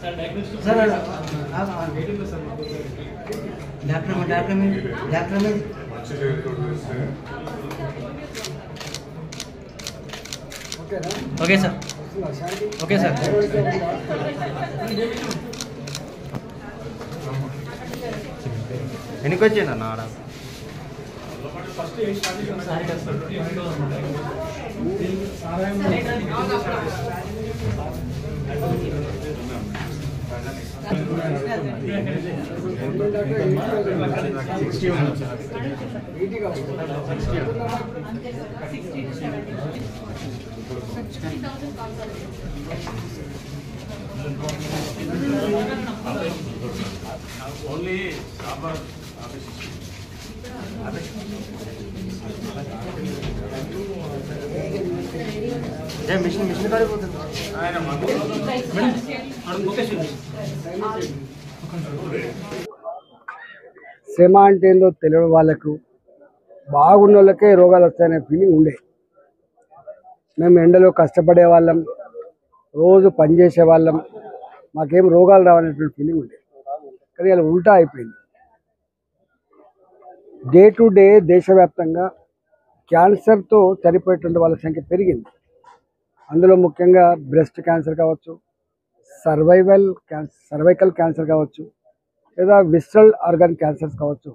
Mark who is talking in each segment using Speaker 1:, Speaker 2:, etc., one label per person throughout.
Speaker 1: Sir doctor में okay sir okay sir ఎన్నికి వచ్చేనా ఆడ
Speaker 2: only
Speaker 1: machine machine కాడిపోతుంది
Speaker 3: శ్రమ అంటే ఏందో తెలియని వాళ్ళకు బాగున్న వాళ్ళకే రోగాలు వస్తాయనే ఫీలింగ్ ఉండే. మేము ఎండలో కష్టపడే వాళ్ళం, రోజు పనిచేసే వాళ్ళం, మాకేం రోగాలు రావనేటువంటి ఫీలింగ్ ఉండే. కానీ అలా ఉల్టా అయిపోయింది. డే టు డే దేశవ్యాప్తంగా క్యాన్సర్తో చనిపోయేటువంటి వాళ్ళ సంఖ్య పెరిగింది. అందులో ముఖ్యంగా బ్రెస్ట్ క్యాన్సర్ కావచ్చు, సర్వైకల్ క్యాన్సర్ కావచ్చు, లేదా విస్రల్ ఆర్గాన్ క్యాన్సర్స్ కావచ్చు,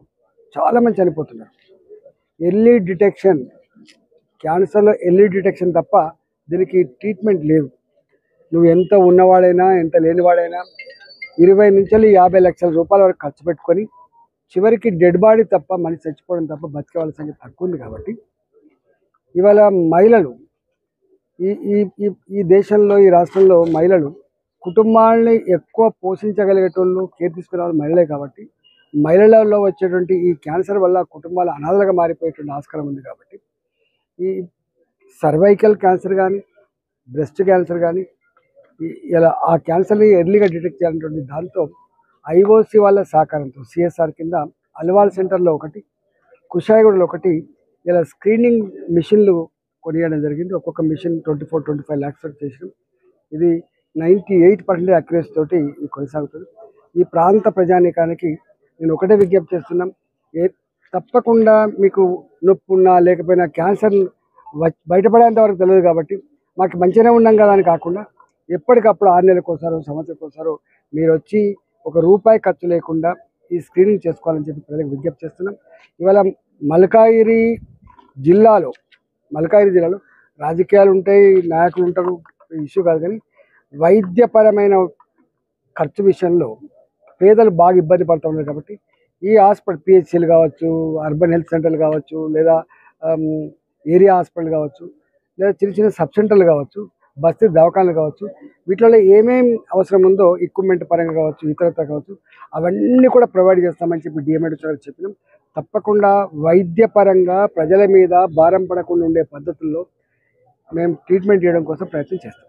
Speaker 3: చాలామంది చనిపోతున్నారు. ఎర్లీ డిటెక్షన్, క్యాన్సర్లో ఎర్లీ డిటెక్షన్ తప్ప దీనికి ట్రీట్మెంట్ లేదు. నువ్వు ఎంత ఉన్నవాడైనా ఎంత లేనివాడైనా 20 నుంచి 50 లక్షల రూపాయల వరకు ఖర్చు పెట్టుకొని చివరికి డెడ్ బాడీ తప్ప మనిషి చచ్చిపోవడం తప్ప బతికే వాళ్ళ సంఖ్య తక్కువ ఉంది. కాబట్టి ఇవాళ మహిళలు ఈ దేశంలో, ఈ రాష్ట్రంలో మహిళలు కుటుంబాలని ఎక్కువ పోషించగలిగేటోళ్ళు, కేర్ తీసుకునే వాళ్ళు మహిళలే. కాబట్టి మహిళలలో వచ్చేటువంటి ఈ క్యాన్సర్ వల్ల కుటుంబాలు అనాథలుగా మారిపోయేటువంటి ఆస్కారం ఉంది. కాబట్టి ఈ సర్వైకల్ క్యాన్సర్ కానీ, బ్రెస్ట్ క్యాన్సర్ కానీ, ఇలా ఆ క్యాన్సర్ని ఎర్లీగా డిటెక్ట్ చేయాలనేటువంటి దాంతో ఐఓసి వాళ్ళ సహకారంతో సిఎస్ఆర్ కింద అల్వాల్ సెంటర్లో ఒకటి, కుషాయిగూడలో ఒకటి ఇలా స్క్రీనింగ్ మిషన్లు కొనియడం జరిగింది. ఒక్కొక్క మిషన్ 24-25 lakhs వరకు చేసినాం. ఇది 98% అక్యురసీ తోటి ఇది కొనసాగుతుంది. ఈ ప్రాంత ప్రజానీకానికి నేను ఒకటే విజ్ఞప్తి చేస్తున్నాం, తప్పకుండా మీకు నొప్పి ఉన్నా లేకపోయినా క్యాన్సర్ బయటపడేంత వరకు తెలియదు. కాబట్టి మాకు మంచిగానే ఉన్నాం కదా అని కాకుండా ఎప్పటికప్పుడు 6 నెలలకోసారో సంవత్సరంకోసారో మీరు వచ్చి ₹1 ఖర్చు లేకుండా ఈ స్క్రీనింగ్ చేసుకోవాలని చెప్పి ప్రజలకు విజ్ఞప్తి చేస్తున్నాం. ఇవాళ మల్కాజిగిరి జిల్లాలో రాజకీయాలు ఉంటాయి, నాయకులు ఉంటారు, ఇష్యూ కాదు. కానీ వైద్యపరమైన ఖర్చు విషయంలో పేదలు బాగా ఇబ్బంది పడుతూ ఉన్నారు. కాబట్టి ఈ హాస్పిటల్ పిహెచ్సిలు కావచ్చు, అర్బన్ హెల్త్ సెంటర్లు కావచ్చు, లేదా ఏరియా హాస్పిటల్ కావచ్చు, లేదా చిన్న చిన్న సబ్ సెంటర్లు కావచ్చు, బస్తీ దవాఖానలు కావచ్చు, వీటిలో ఏమేమి అవసరం ఉందో ఎక్విప్మెంట్ పరంగా కావచ్చు, ఇతరత్ర కావచ్చు, అవన్నీ కూడా ప్రొవైడ్ చేస్తామని చెప్పి డిఎంఎడ్ గారు చెప్పినాం. తప్పకుండా వైద్యపరంగా ప్రజల మీద భారం పడకుండా ఉండే పద్ధతుల్లో మేము ట్రీట్మెంట్ చేయడం కోసం ప్రయత్నం చేస్తాం.